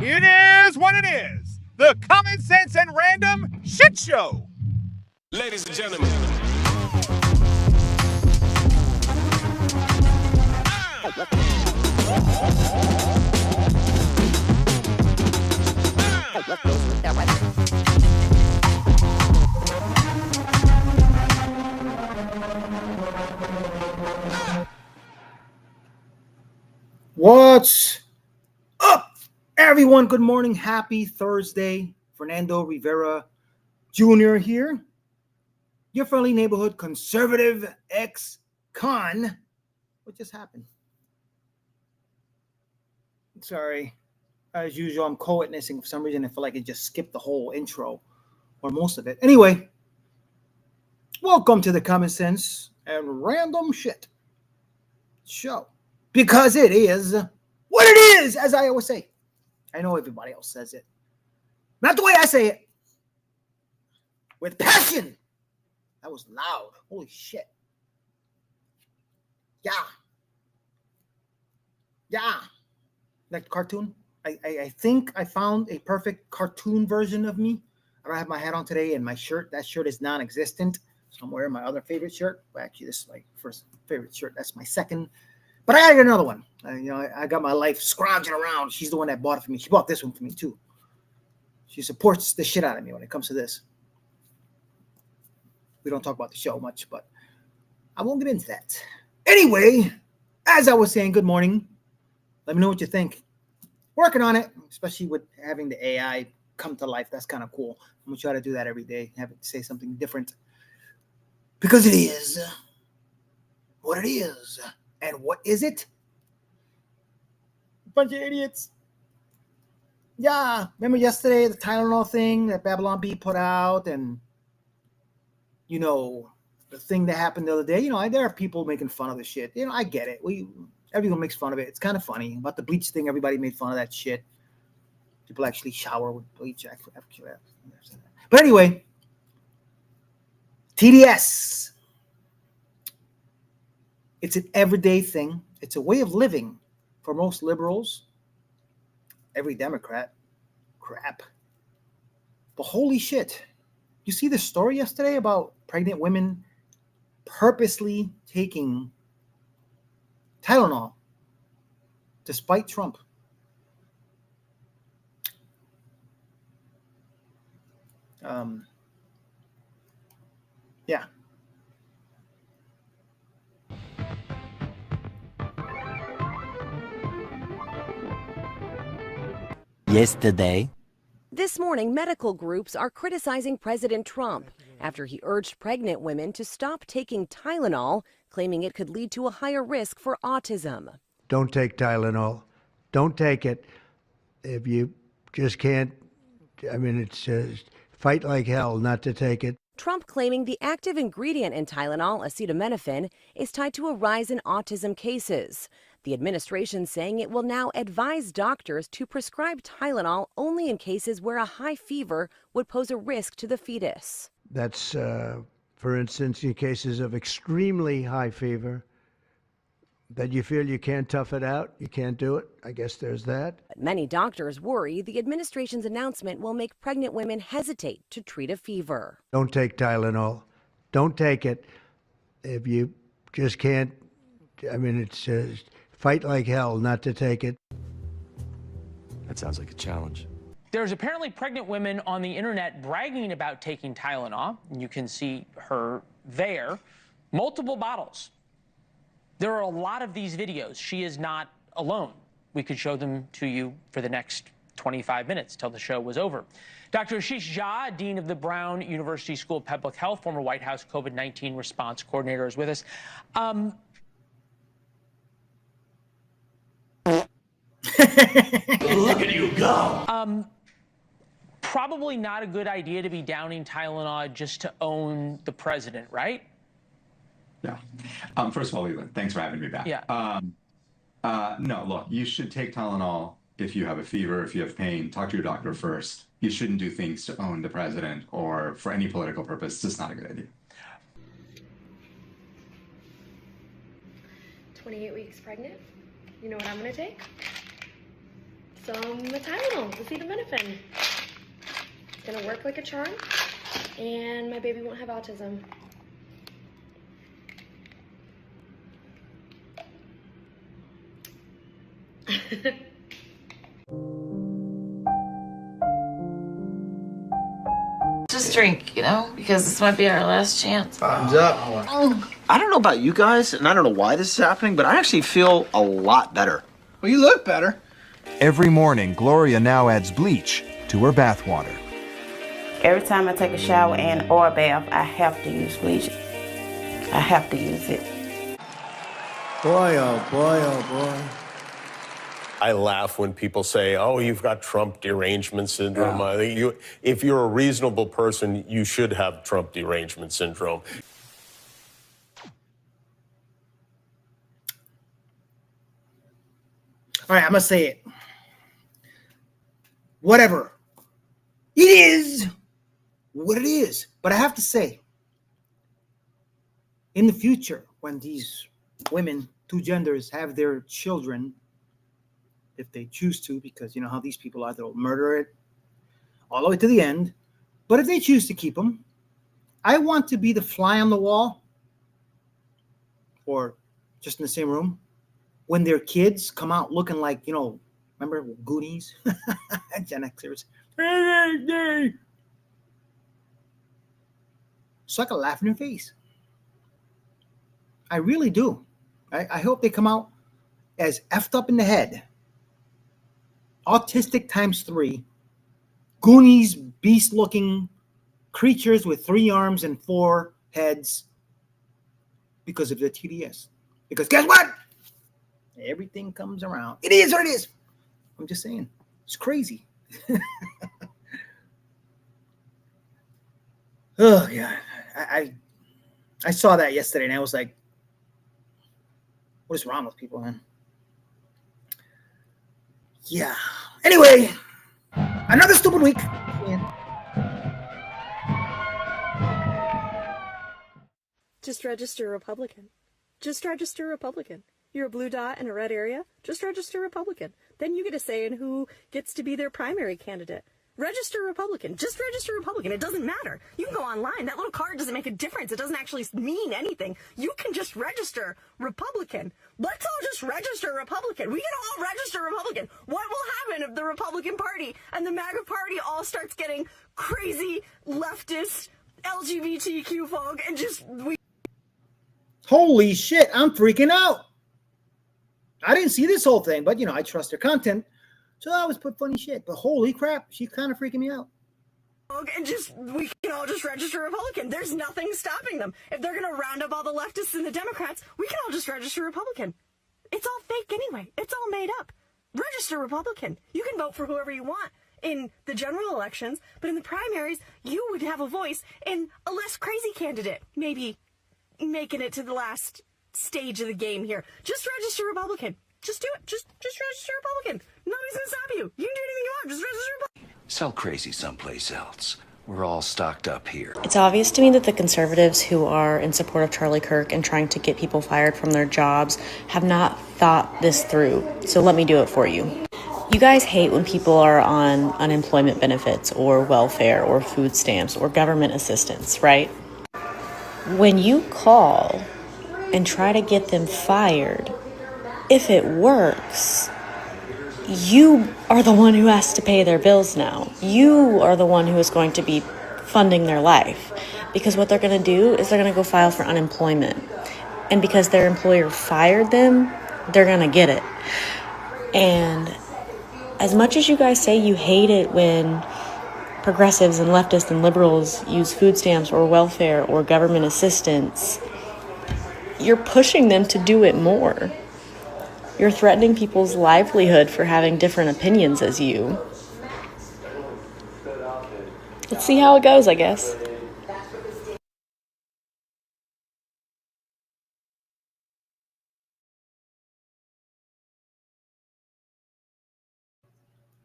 It is what it is. The Common Sense and Random Shit Show. Ladies and gentlemen. What's up, everyone? Good morning. Happy Thursday. Fernando Rivera Jr. here. Your friendly neighborhood conservative ex-con. What just happened? Sorry. As usual, I'm co-witnessing for some reason. I feel like it just skipped the whole intro or most of it. Anyway, welcome to the Common Sense and Random Shit Show. Because it is what it is, as I always say. I know everybody else says it. Not the way I say it. With passion. That was loud. Holy shit. Yeah. Like cartoon. I think I found a perfect cartoon version of me. I don't have my hat on today and my shirt. That shirt is non-existent. So I'm wearing my other favorite shirt. Well, actually, this is my first favorite shirt. That's my second. But I gotta get another one. I got my life scrounging around. She's the one that bought it for me. She bought this one for me too. She supports the shit out of me when it comes to this. We don't talk about the show much, but I won't get into that. Anyway, as I was saying, good morning. Let me know what you think. Working on it, especially with having the AI come to life. That's kind of cool. I'm gonna try to do that every day. Have it say something different. Because it is what it is. And what is it? Bunch of idiots. Yeah, remember yesterday the Tylenol thing that Babylon B put out, and the thing that happened the other day. There are people making fun of the shit. I get it. Everyone makes fun of it. It's kind of funny about the bleach thing. Everybody made fun of that shit. People actually shower with bleach. But anyway, TDS. It's an everyday thing. It's a way of living for most liberals. Every Democrat. Crap. But holy shit. You see the story yesterday about pregnant women purposely taking Tylenol despite Trump. Yeah. Yesterday. This morning, medical groups are criticizing President Trump after he urged pregnant women to stop taking Tylenol, claiming it could lead to a higher risk for autism. Don't take Tylenol. Don't take it. If you just can't, it's fight like hell not to take it. Trump claiming the active ingredient in Tylenol, acetaminophen, is tied to a rise in autism cases. The administration saying it will now advise doctors to prescribe Tylenol only in cases where a high fever would pose a risk to the fetus. That's, for instance, in cases of extremely high fever, that you feel you can't tough it out, you can't do it. I guess there's that. But many doctors worry the administration's announcement will make pregnant women hesitate to treat a fever. Don't take Tylenol. Don't take it. If you just can't, it's fight like hell not to take it. That sounds like a challenge. There's apparently pregnant women on the internet bragging about taking Tylenol. You can see her there. Multiple bottles. There are a lot of these videos. She is not alone. We could show them to you for the next 25 minutes till the show was over. Dr. Ashish Jha, Dean of the Brown University School of Public Health, former White House COVID-19 response coordinator, is with us. Look at you go. Probably not a good idea to be downing Tylenol just to own the president, right? Yeah. First of all, Leland, thanks for having me back. Yeah. No, look, you should take Tylenol if you have a fever, if you have pain. Talk to your doctor first. You shouldn't do things to own the president or for any political purpose. It's just not a good idea. 28 weeks pregnant. You know what I'm gonna take? some Tylenol, acetaminophen. It's gonna work like a charm, and my baby won't have autism. Just drink, because this might be our last chance. Thumbs up. I don't know about you guys, and I don't know why this is happening, but I actually feel a lot better. Well, you look better. Every morning, Gloria now adds bleach to her bathwater. Every time I take a shower or a bath, I have to use bleach. I have to use it. Boy, oh boy, oh boy. I laugh when people say, oh, you've got Trump derangement syndrome. If you're a reasonable person, you should have Trump derangement syndrome. All right, I'm going to say it. Whatever. It is what it is. But I have to say, in the future, when these women, two genders, have their children, if they choose to, because you know how these people are, they'll murder it all the way to the end. But if they choose to keep them, I want to be the fly on the wall, or just in the same room, when their kids come out looking like, remember Goonies? Gen Xers. So I can laugh in their face. I really do. I hope they come out as effed up in the head, autistic times 3, Goonies, beast-looking creatures with 3 arms and 4 heads because of their TDS. Because guess what? Everything comes around. It is what it is. I'm just saying. It's crazy. Oh, God. I saw that yesterday, and I was like, what is wrong with people, man? Yeah. Anyway, another stupid week. Just register Republican. Just register Republican. You're a blue dot in a red area. Just register Republican. Then you get a say in who gets to be their primary candidate. Register Republican. Just register Republican. It doesn't matter. You can go online. That little card doesn't make a difference. It doesn't actually mean anything. You can just register Republican. Let's all just register Republican. We can all register Republican. What will happen if the Republican Party and the MAGA Party all starts getting crazy leftist LGBTQ folk and Holy shit, I'm freaking out. I didn't see this whole thing, but I trust their content. So I always put funny shit, but holy crap, she's kind of freaking me out. And we can all just register Republican. There's nothing stopping them. If they're going to round up all the leftists and the Democrats, we can all just register Republican. It's all fake anyway. It's all made up. Register Republican. You can vote for whoever you want in the general elections, but in the primaries, you would have a voice in a less crazy candidate, maybe making it to the last stage of the game here. Just register Republican. Just do it. Just register Republican. Nobody's gonna stop you. You can do anything you want. Just register Republican. Sell crazy someplace else. We're all stocked up here. It's obvious to me that the conservatives who are in support of Charlie Kirk and trying to get people fired from their jobs have not thought this through. So let me do it for you. You guys hate when people are on unemployment benefits or welfare or food stamps or government assistance, right? When you call and try to get them fired, if it works, you are the one who has to pay their bills now. You are the one who is going to be funding their life. Because what they're going to do is they're going to go file for unemployment. And because their employer fired them, they're going to get it. And as much as you guys say you hate it when progressives and leftists and liberals use food stamps or welfare or government assistance, you're pushing them to do it more. You're threatening people's livelihood for having different opinions as you. Let's see how it goes, I guess.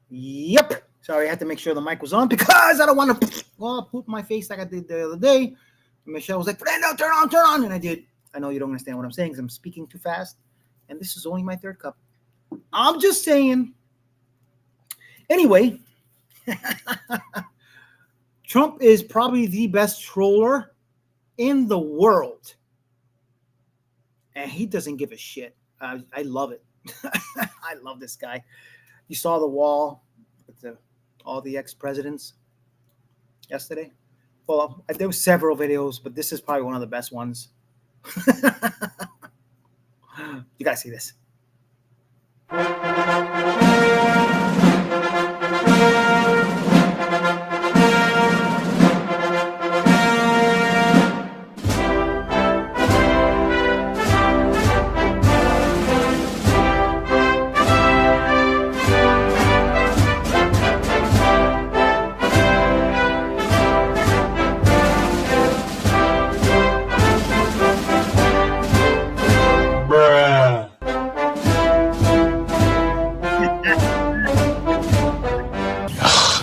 Yep. Sorry, I had to make sure the mic was on because I don't want to poop my face like I did the other day. And Michelle was like, Fernando, turn on. And I did. I know you don't understand what I'm saying because I'm speaking too fast. And this is only my 3rd cup. I'm just saying, Anyway, Trump is probably the best troller in the world. And he doesn't give a shit. I love it. I love this guy. You saw the wall with all the ex-presidents yesterday? Well, there were several videos, but this is probably one of the best ones. You guys see this.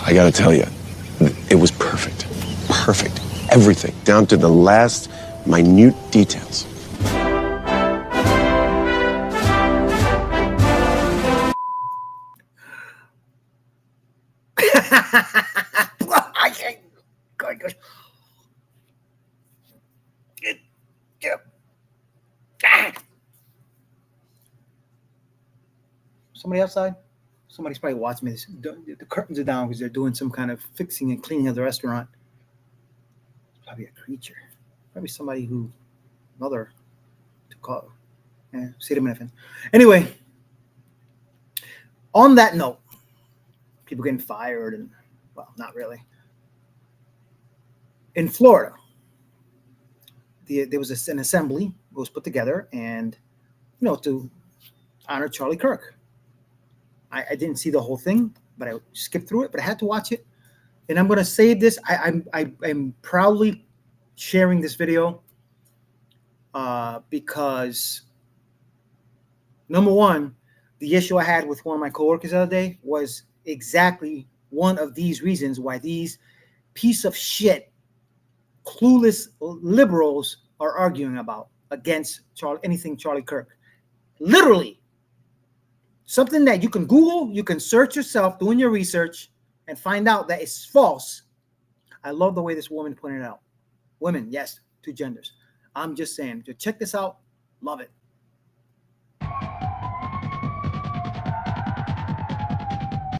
I gotta tell you, it was perfect. Perfect. Everything, down to the last minute details. I can't. Good. Somebody outside? Somebody's probably watching me. The curtains are down because they're doing some kind of fixing and cleaning of the restaurant. It's probably a creature. Probably somebody another to call. Yeah, acetaminophen. Anyway, on that note, people getting fired and, well, not really. In Florida, there was an assembly that was put together and, to honor Charlie Kirk. I didn't see the whole thing, but I skipped through it, but I had to watch it. And I'm going to say this. I'm proudly sharing this video because, number one, the issue I had with one of my coworkers the other day was exactly one of these reasons why these piece of shit, clueless liberals are arguing about against anything Charlie Kirk. Literally. Something that you can Google, you can search yourself, doing your research, and find out that it's false. I love the way this woman pointed it out. Women, yes, two genders. I'm just saying, to check this out, love it.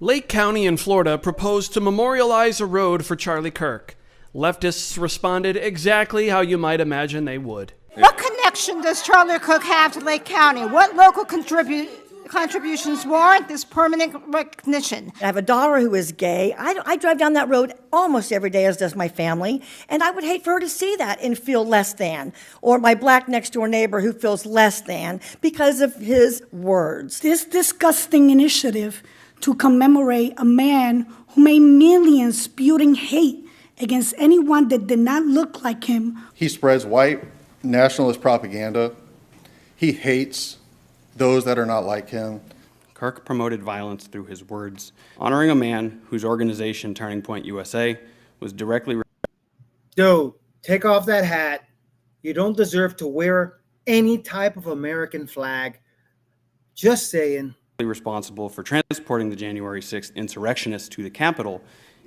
Lake County in Florida proposed to memorialize a road for Charlie Kirk. Leftists responded exactly how you might imagine they would. What connection does Charlie Kirk have to Lake County? What local contributions warrant this permanent recognition? I have a daughter who is gay. I drive down that road almost every day, as does my family, and I would hate for her to see that and feel less than. Or my black next door neighbor who feels less than because of his words. This disgusting initiative to commemorate a man who made millions spewing hate against anyone that did not look like him. He spreads white nationalist propaganda. He hates those that are not like him. Kirk promoted violence through his words, honoring a man whose organization, Turning Point USA, was directly... Dude, take off that hat. You don't deserve to wear any type of American flag. Just saying. ...responsible for transporting the January 6th insurrectionists to the Capitol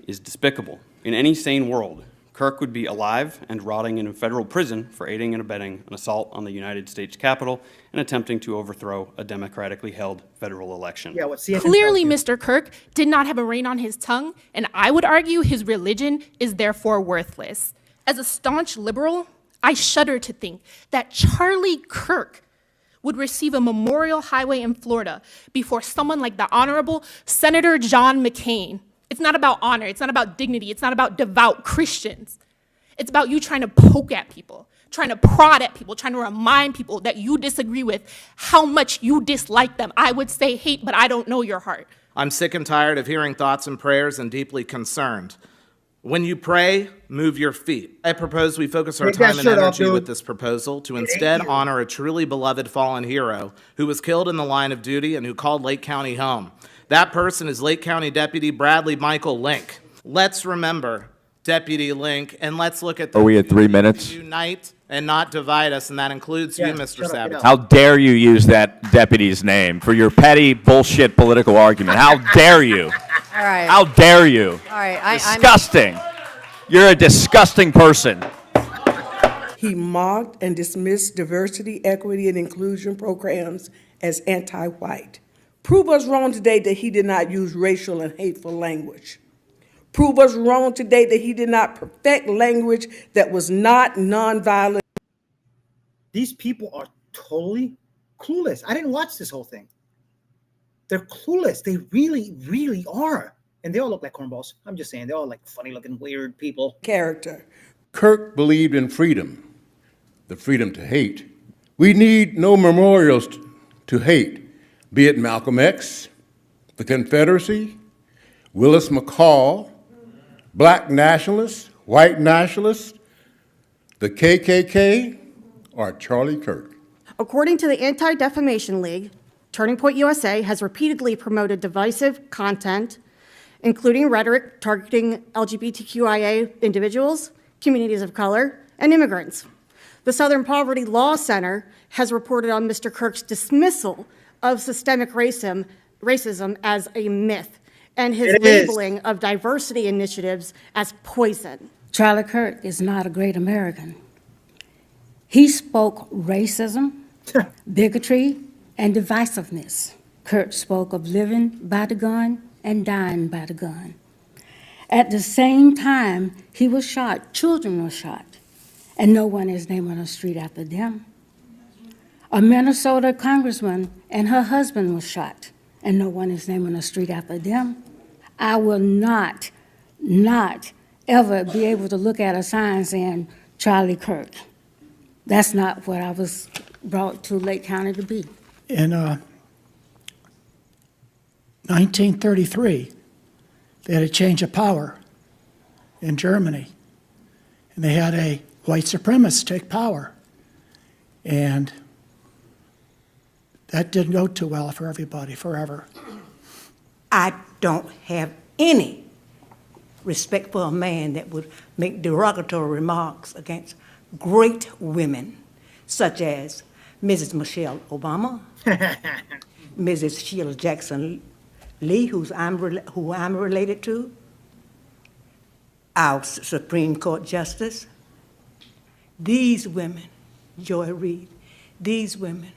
is despicable. In any sane world, Kirk would be alive and rotting in a federal prison for aiding and abetting an assault on the United States Capitol and attempting to overthrow a democratically held federal election. Yeah, clearly, Mr. Kirk did not have a rein on his tongue, and I would argue his religion is therefore worthless. As a staunch liberal, I shudder to think that Charlie Kirk would receive a memorial highway in Florida before someone like the Honorable Senator John McCain. It's not about honor. It's not about dignity. It's not about devout Christians. It's about you trying to poke at people, trying to prod at people, trying to remind people that you disagree with how much you dislike them. I would say hate, but I don't know your heart. I'm sick and tired of hearing thoughts and prayers and deeply concerned. When you pray, move your feet. I propose we focus our time and energy with this proposal to instead honor a truly beloved fallen hero who was killed in the line of duty and who called Lake County home. That person is Lake County Deputy Bradley Michael Link. Let's remember Deputy Link, and let's look at the... Are we at 3 minutes? ...unite and not divide us, and that includes you, Mr. Savage. How dare you use that deputy's name for your petty bullshit political argument? How dare you? All right. How dare you? All right. Disgusting. You're a disgusting person. He mocked and dismissed diversity, equity, and inclusion programs as anti-white. Prove us wrong today that he did not use racial and hateful language. Prove us wrong today that he did not perfect language that was not nonviolent. These people are totally clueless. I didn't watch this whole thing. They're clueless. They really, really are. And they all look like cornballs. I'm just saying, they're all like funny looking, weird people. Character. Kirk believed in freedom, the freedom to hate. We need no memorials to hate, be it Malcolm X, the Confederacy, Willis McCall, black nationalists, white nationalists, the KKK, or Charlie Kirk. According to the Anti-Defamation League, Turning Point USA has repeatedly promoted divisive content, including rhetoric targeting LGBTQIA individuals, communities of color, and immigrants. The Southern Poverty Law Center has reported on Mr. Kirk's dismissal of systemic racism as a myth and his labeling of diversity initiatives as poison. Charlie Kirk is not a great American. He spoke racism, bigotry, and divisiveness. Kirk spoke of living by the gun and dying by the gun. At the same time he was shot, children were shot, and no one is naming a street after them. A Minnesota congresswoman and her husband was shot, and no one is naming a street after them. I will not ever be able to look at a sign saying Charlie Kirk. That's not what I was brought to Lake County to be. In 1933, they had a change of power in Germany, and they had a white supremacist take power. And that didn't go too well for everybody forever. I don't have any respect for a man that would make derogatory remarks against great women, such as Mrs. Michelle Obama, Mrs. Sheila Jackson Lee, who I'm related to, our Supreme Court Justice. These women, Joy Reid, these women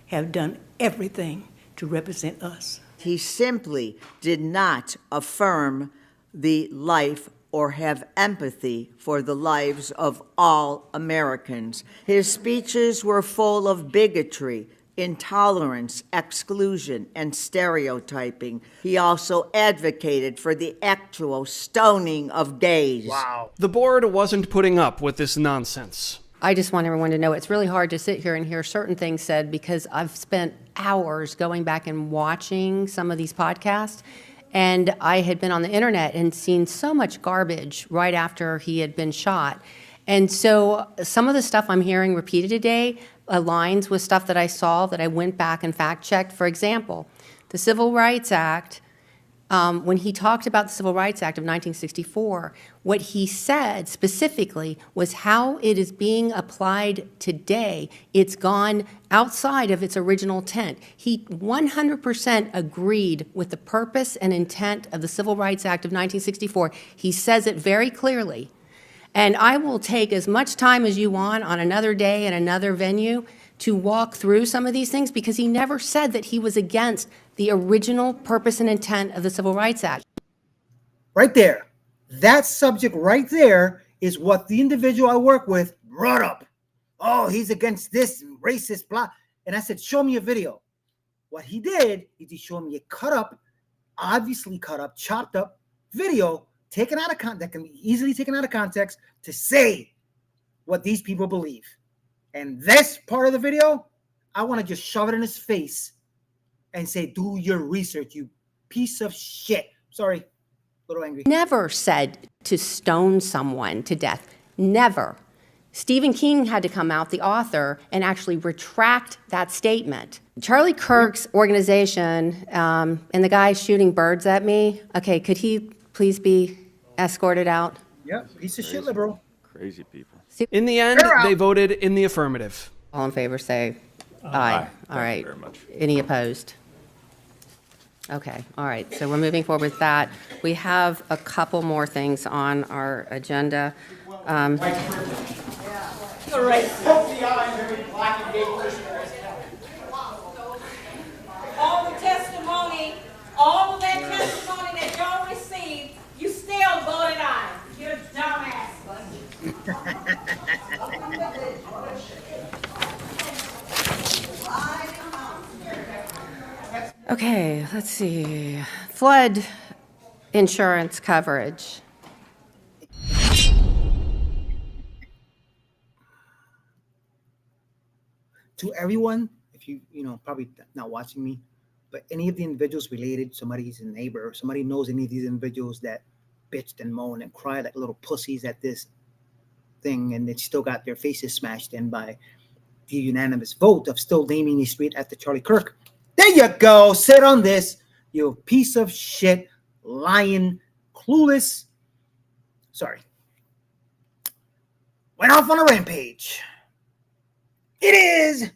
have done everything to represent us. He simply did not affirm the life or have empathy for the lives of all Americans. His speeches were full of bigotry, intolerance, exclusion, and stereotyping. He also advocated for the actual stoning of gays. Wow. The board wasn't putting up with this nonsense. I just want everyone to know it's really hard to sit here and hear certain things said because I've spent hours going back and watching some of these podcasts. And I had been on the internet and seen so much garbage right after he had been shot. And so some of the stuff I'm hearing repeated today aligns with stuff that I saw that I went back and fact-checked. For example, the Civil Rights Act, when he talked about the Civil Rights Act of 1964, what he said specifically was how it is being applied today. It's gone outside of its original intent. He 100% agreed with the purpose and intent of the Civil Rights Act of 1964. He says it very clearly. And I will take as much time as you want on another day and another venue to walk through some of these things because he never said that he was against the original purpose and intent of the Civil Rights Act. Right there. That subject right there is what the individual I work with brought up. Oh, he's against this racist, blah. And I said, show me a video. What he did is he showed me a cut up, obviously cut up, chopped up video taken out of context, that can be easily taken out of context to say what these people believe. And this part of the video, I want to just shove it in his face and say, do your research, you piece of shit. Sorry, a little angry. Never said to stone someone to death. Never. Stephen King had to come out, the author, and actually retract that statement. Charlie Kirk's organization and the guy shooting birds at me, okay, could he please be escorted out? Yeah, piece of shit liberal. Crazy people. In the end, they voted in the affirmative. All in favor say aye. All right. Very much. Any opposed? Okay, all right, so we're moving forward with that. We have a couple more things on our agenda. All the testimony, all of that testimony that y'all received, you still voted aye. You dumbass. Okay, let's see. Flood insurance coverage. To everyone, if you probably not watching me, but any of the individuals related, somebody's a neighbor, somebody knows any of these individuals that bitched and moaned and cried like little pussies at this thing, and they still got their faces smashed in by the unanimous vote of still naming the street after Charlie Kirk. There you go. Sit on this, you piece of shit, lying, clueless. Sorry. Went off on a rampage. It is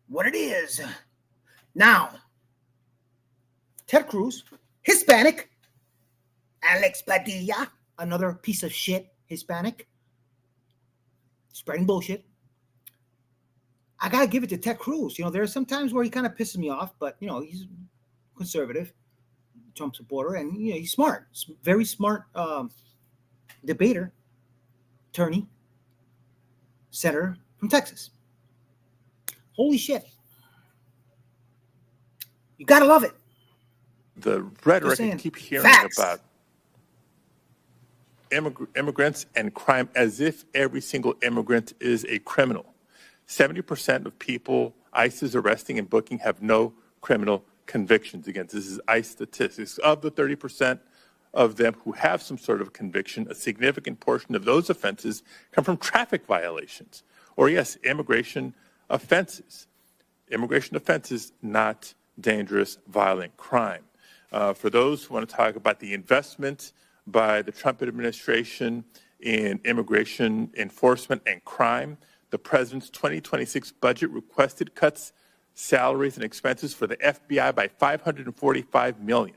what it is. Now, Ted Cruz, Hispanic, Alex Padilla, another piece of shit Hispanic, spreading bullshit. I gotta give it to Ted Cruz. There are some times where he kind of pisses me off, but he's conservative, Trump supporter, and he's smart, very smart debater, attorney, senator from Texas. Holy shit! You gotta love it. The rhetoric I keep hearing about immigrants and crime as if every single immigrant is a criminal. 70% of people ICE is arresting and booking have no criminal convictions against. This is ICE statistics. Of the 30% of them who have some sort of conviction, a significant portion of those offenses come from traffic violations. Or yes, immigration offenses. Immigration offenses, not dangerous, violent crime. For those who want to talk about the investment by the Trump administration in immigration enforcement and crime, the president's 2026 budget requested cuts salaries and expenses for the FBI by $545 million,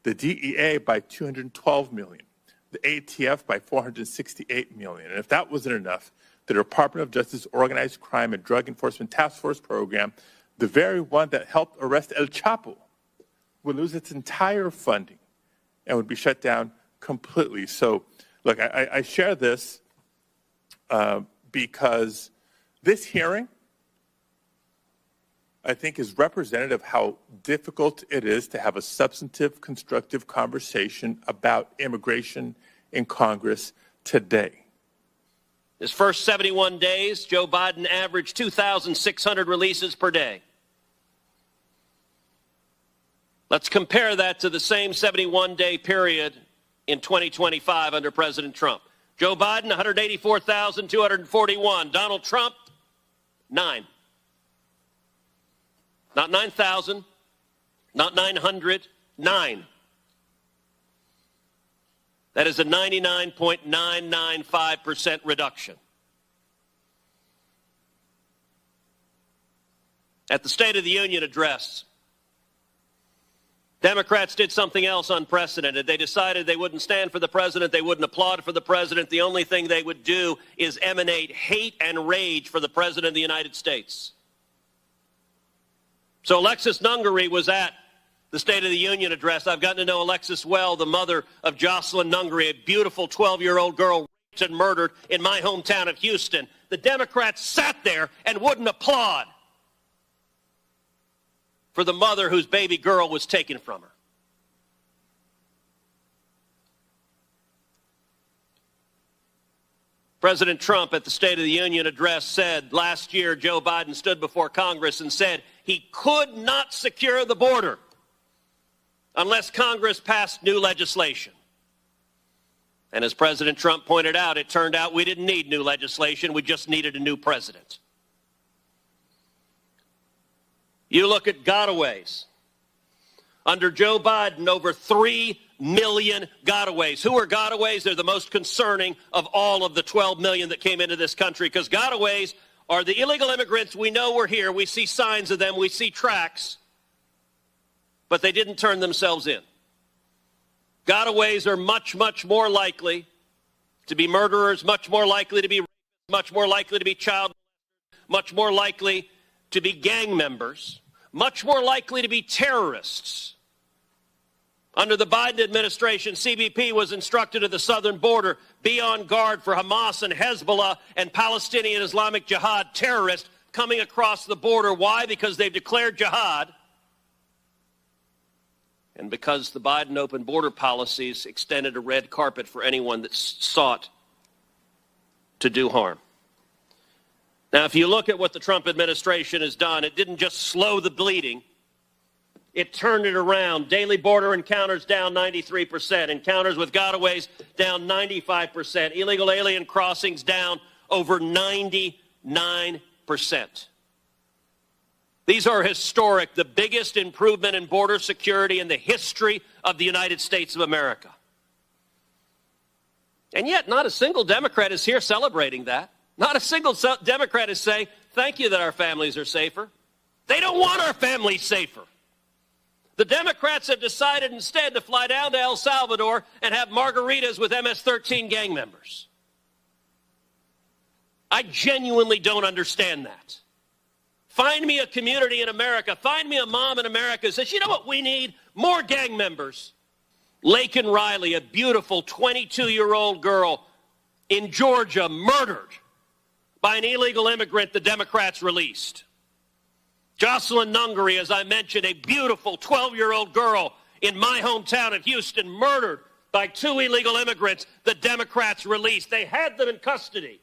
the DEA by $212 million, the ATF by $468 million. And if that wasn't enough, the Department of Justice Organized Crime and Drug Enforcement Task Force program, the very one that helped arrest El Chapo, would lose its entire funding and would be shut down completely. So, look, I share this because this hearing, I think, is representative of how difficult it is to have a substantive, constructive conversation about immigration in Congress today. His first 71 days, Joe Biden averaged 2,600 releases per day. Let's compare that to the same 71-day period in 2025 under President Trump. Joe Biden, 184,241. Donald Trump, 9. Not 9,000, not 900, 9. That is a 99.995% reduction. At the State of the Union address, Democrats did something else unprecedented. They decided they wouldn't stand for the president. They wouldn't applaud for the president. The only thing they would do is emanate hate and rage for the president of the United States. So Alexis Nungaray was at the State of the Union address. I've gotten to know Alexis well, the mother of Jocelyn Nungaray, a beautiful 12-year-old girl raped and murdered in my hometown of Houston. The Democrats sat there and wouldn't applaud for the mother whose baby girl was taken from her. President Trump at the State of the Union address said last year Joe Biden stood before Congress and said he could not secure the border unless Congress passed new legislation. And as President Trump pointed out, it turned out we didn't need new legislation, we just needed a new president. You look at gotaways. Under Joe Biden, over 3 million gotaways. Who are gotaways? They're the most concerning of all of the 12 million that came into this country, because gotaways are the illegal immigrants we know were here. We see signs of them. We see tracks. but they didn't turn themselves in. Gotaways are much, much more likely to be murderers, much more likely to be rapists, much more likely to be child molesters, much more likely to be gang members, much more likely to be terrorists. Under the Biden administration, CBP was instructed at the southern border, be on guard for Hamas and Hezbollah and Palestinian Islamic Jihad terrorists coming across the border. Why? Because they've declared jihad, and because the Biden open border policies extended a red carpet for anyone that sought to do harm. Now, if you look at what the Trump administration has done, it didn't just slow the bleeding. It turned it around. Daily border encounters down 93%. Encounters with gotaways down 95%. Illegal alien crossings down over 99%. These are historic, the biggest improvement in border security in the history of the United States of America. And yet, not a single Democrat is here celebrating that. Not a single Democrat is saying, thank you that our families are safer. They don't want our families safer. The Democrats have decided instead to fly down to El Salvador and have margaritas with MS-13 gang members. I genuinely don't understand that. Find me a community in America, find me a mom in America who says, you know what we need? More gang members. Laken Riley, a beautiful 22-year-old girl in Georgia, murdered by an illegal immigrant the Democrats released. Jocelyn Nungary, as I mentioned, a beautiful 12-year-old girl in my hometown of Houston, murdered by 2 illegal immigrants the Democrats released. They had them in custody.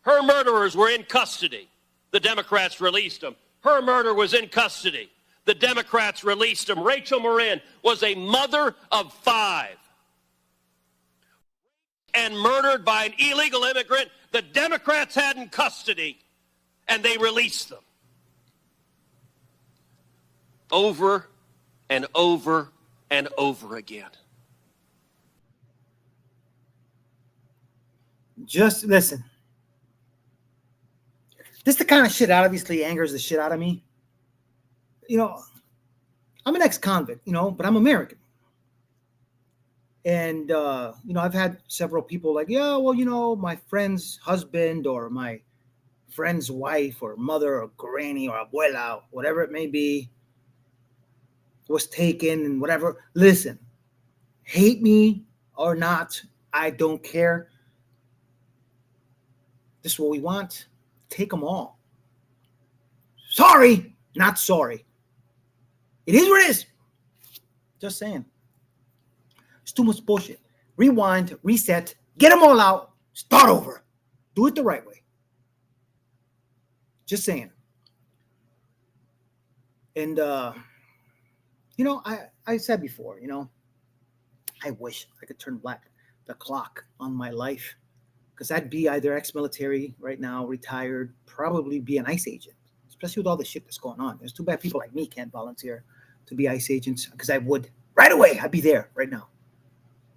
Her murderers were in custody. The Democrats released them. Her murder was in custody. The Democrats released them. Rachel Marin was a mother of 5 and murdered by an illegal immigrant the Democrats had in custody, and they released them. Over and over and over again. Just listen. This is the kind of shit that obviously angers the shit out of me. You know, I'm an ex-convict, you know, but I'm American. And, you know, I've had several people like, yeah, well, you know, my friend's husband or my friend's wife or mother or granny or abuela, whatever it may be, was taken and whatever. Listen, hate me or not, I don't care. This is what we want. Take them all. Sorry, not sorry. It is what it is. Just saying. It's too much bullshit. Rewind, reset, get them all out, start over. Do it the right way. Just saying. And, you know, I said before, you know, I wish I could turn back the clock on my life, because I'd be either ex-military right now, retired, probably be an ICE agent, especially with all the shit that's going on. It's too bad people like me can't volunteer to be ICE agents, because I would. Right away, I'd be there right now,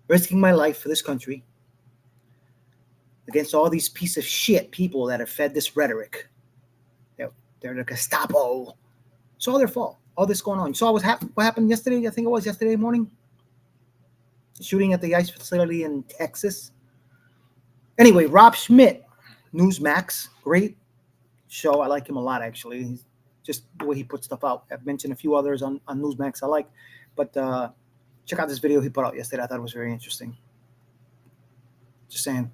risking my life for this country against all these piece of shit people that have fed this rhetoric. They're the Gestapo. It's all their fault. All this going on. You saw what happened yesterday? I think it was yesterday morning. The shooting at the ICE facility in Texas. Anyway, Rob Schmidt, Newsmax, great show. I like him a lot, actually. He's just the way he puts stuff out. I've mentioned a few others on Newsmax I like. But check out this video he put out yesterday. I thought it was very interesting. Just saying.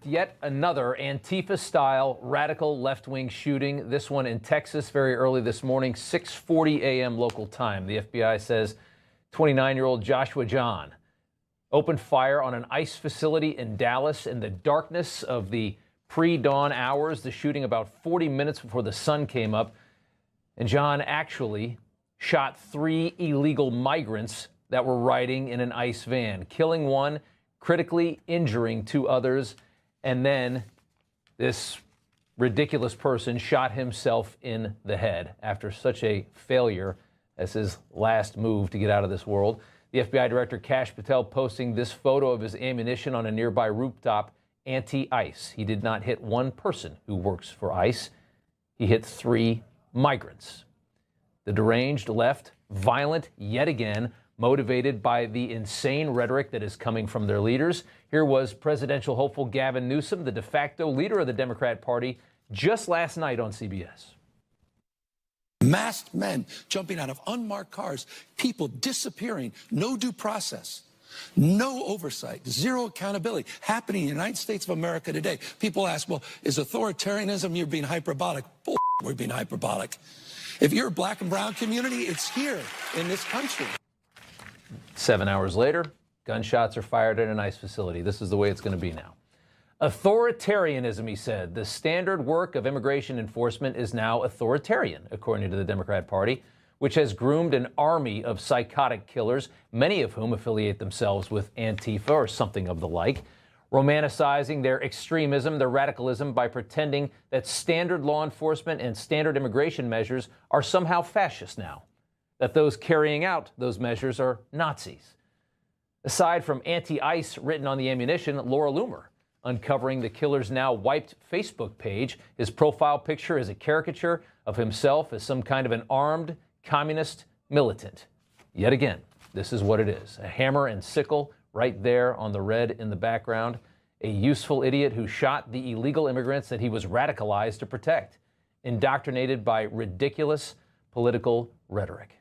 Yet another Antifa-style radical left-wing shooting, this one in Texas very early this morning, 6:40 a.m. local time. The FBI says 29-year-old Joshua John opened fire on an ICE facility in Dallas in the darkness of the pre-dawn hours, the shooting about 40 minutes before the sun came up. And John actually shot 3 illegal migrants that were riding in an ICE van, killing one, critically injuring 2 others. And then this ridiculous person shot himself in the head after such a failure as his last move to get out of this world. The FBI Director Kash Patel posting this photo of his ammunition on a nearby rooftop anti-ICE. He did not hit one person who works for ICE. He hit 3 migrants. The deranged left, violent yet again, motivated by the insane rhetoric that is coming from their leaders. Here was presidential hopeful Gavin Newsom, the de facto leader of the Democrat Party, just last night on CBS. Masked men jumping out of unmarked cars, people disappearing, no due process, no oversight, zero accountability happening in the United States of America today. People ask, well, is authoritarianism, you're being hyperbolic? Bull, we're being hyperbolic. If you're a black and brown community, it's here in this country. 7 hours later, gunshots are fired at an ICE facility. This is the way it's going to be now. Authoritarianism, he said. The standard work of immigration enforcement is now authoritarian, according to the Democrat Party, which has groomed an army of psychotic killers, many of whom affiliate themselves with Antifa or something of the like, romanticizing their extremism, their radicalism, by pretending that standard law enforcement and standard immigration measures are somehow fascist now, that those carrying out those measures are Nazis. Aside from anti-ICE written on the ammunition, Laura Loomer, uncovering the killer's now wiped Facebook page. His profile picture is a caricature of himself as some kind of an armed communist militant. Yet again, this is what it is. A hammer and sickle right there on the red in the background. A useful idiot who shot the illegal immigrants that he was radicalized to protect, indoctrinated by ridiculous political rhetoric.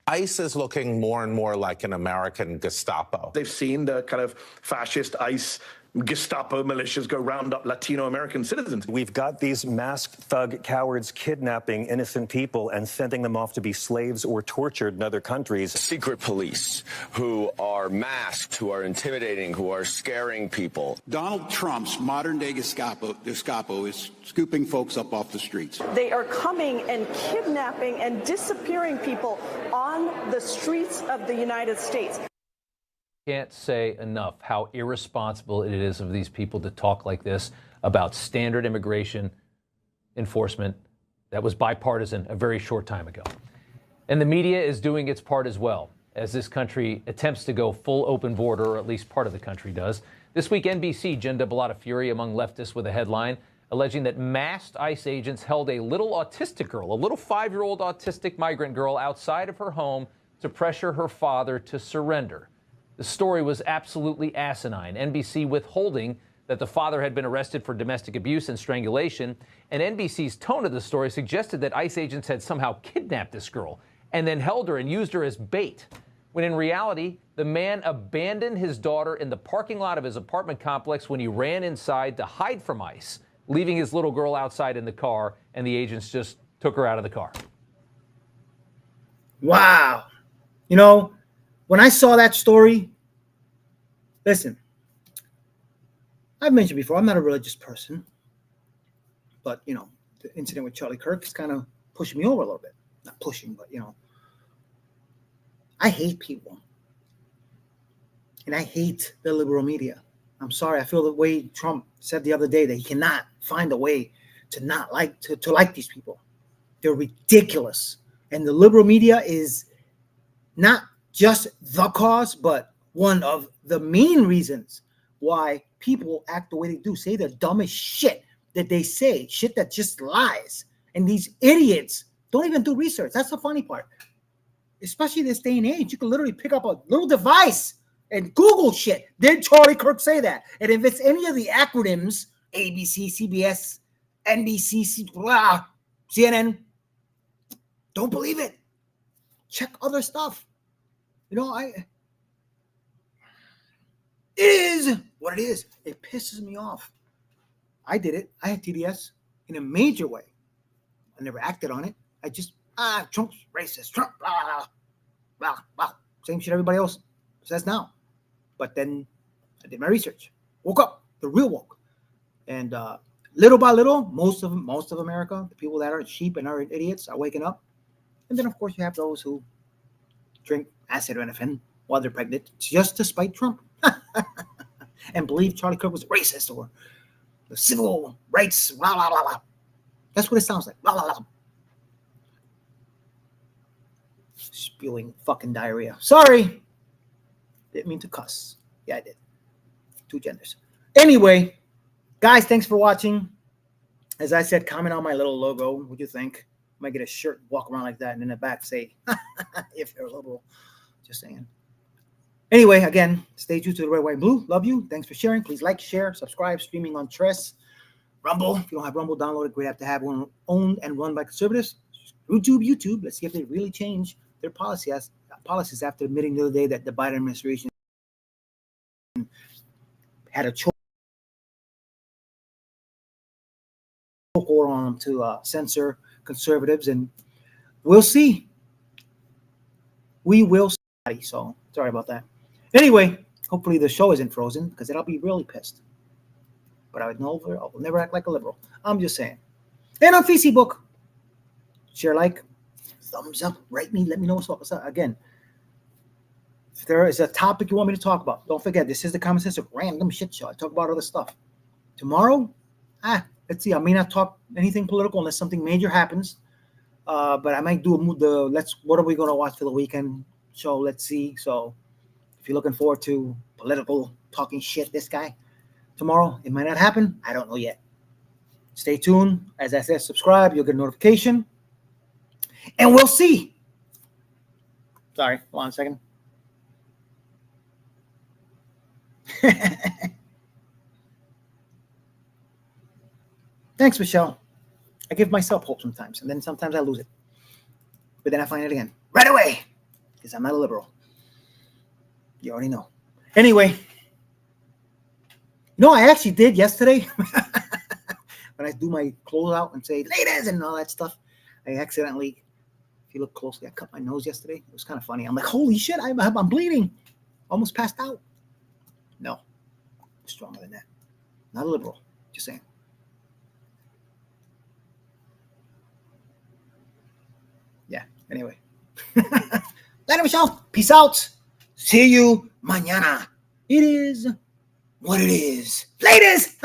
ICE is looking more and more like an American Gestapo. They've seen the kind of fascist ICE Gestapo militias go round up Latino American citizens. We've got these masked thug cowards kidnapping innocent people and sending them off to be slaves or tortured in other countries. Secret police who are masked, who are intimidating, who are scaring people. Donald Trump's modern-day Gestapo is scooping folks up off the streets. They are coming and kidnapping and disappearing people on the streets of the United States. Can't say enough how irresponsible it is of these people to talk like this about standard immigration enforcement that was bipartisan a very short time ago. And the media is doing its part as well, as this country attempts to go full open border, or at least part of the country does. This week, NBC ginned up a lot of fury among leftists with a headline alleging that masked ICE agents held a little autistic girl, a little 5-year-old autistic migrant girl, outside of her home to pressure her father to surrender. The story was absolutely asinine. NBC withholding that the father had been arrested for domestic abuse and strangulation, and NBC's tone of the story suggested that ICE agents had somehow kidnapped this girl and then held her and used her as bait, when in reality, the man abandoned his daughter in the parking lot of his apartment complex when he ran inside to hide from ICE, leaving his little girl outside in the car, and the agents just took her out of the car. Wow. You know, when I saw that story, listen, I've mentioned before, I'm not a religious person, but, you know, the incident with Charlie Kirk is kind of pushing me over a little bit. Not pushing, but, you know, I hate people. And I hate the liberal media. I'm sorry. I feel the way Trump said the other day that he cannot find a way to not like, to like these people. They're ridiculous. And the liberal media is not just the cause, but one of the main reasons why people act the way they do, say the dumbest shit that they say, shit that just lies. And these idiots don't even do research. That's the funny part. Especially this day and age, you can literally pick up a little device and Google shit. Did Charlie Kirk say that? And if it's any of the acronyms, ABC, CBS, NBC, CNN, don't believe it. Check other stuff. You know, it is what it is. It pisses me off. I did it. I had TDS in a major way. I never acted on it. I just, Trump's racist. Trump, blah, blah, blah. Same shit everybody else says now. But then I did my research. Woke up. The real woke. And little by little, most of America, the people that are sheep and are idiots are waking up. And then, of course, you have those who drink acetaminophen while they're pregnant just to spite Trump and believe Charlie Kirk was racist or the civil rights, blah, blah, blah, blah. That's what it sounds like. Blah, blah, blah. Spewing fucking diarrhea. Sorry. Didn't mean to cuss. Yeah, I did. Two genders. Anyway, guys, thanks for watching. As I said, comment on my little logo. What do you think? Might get a shirt, walk around like that, and in the back say, if you're a liberal. Just saying. Anyway, again, stay true to the red, white, and blue. Love you. Thanks for sharing. Please like, share, subscribe. Streaming on Tress, Rumble. If you don't have Rumble, download it. Great app to have one owned and run by conservatives. YouTube. Let's see if they really change their policies after admitting the other day that the Biden administration had a choke order on them to censor conservatives, and we'll see. We will see. So sorry about that. Anyway, hopefully the show isn't frozen because then I'll be really pissed. But I will never act like a liberal. I'm just saying. And on Facebook, share, like, thumbs up, rate me, let me know what's up. Again, if there is a topic you want me to talk about, don't forget, this is the Common Sense of Random Shit Show. I talk about other stuff. Tomorrow, let's see, I may not talk anything political unless something major happens. But I might do what are we going to watch for the weekend show? Let's see. So if you're looking forward to political talking shit, this guy, tomorrow, it might not happen. I don't know yet. Stay tuned. As I said, subscribe. You'll get a notification. And we'll see. Sorry, hold on a second. Thanks, Michelle. I give myself hope sometimes, and then sometimes I lose it. But then I find it again. Right away. Because I'm not a liberal. You already know. Anyway. I actually did yesterday. When I do my closeout and say, ladies, and all that stuff, I accidentally, if you look closely, I cut my nose yesterday. It was kind of funny. I'm like, holy shit, I'm bleeding. Almost passed out. No. Stronger than that. Not a liberal. Just saying. Yeah, anyway. Later, Michelle. Peace out. See you mañana. It is what it is. Ladies!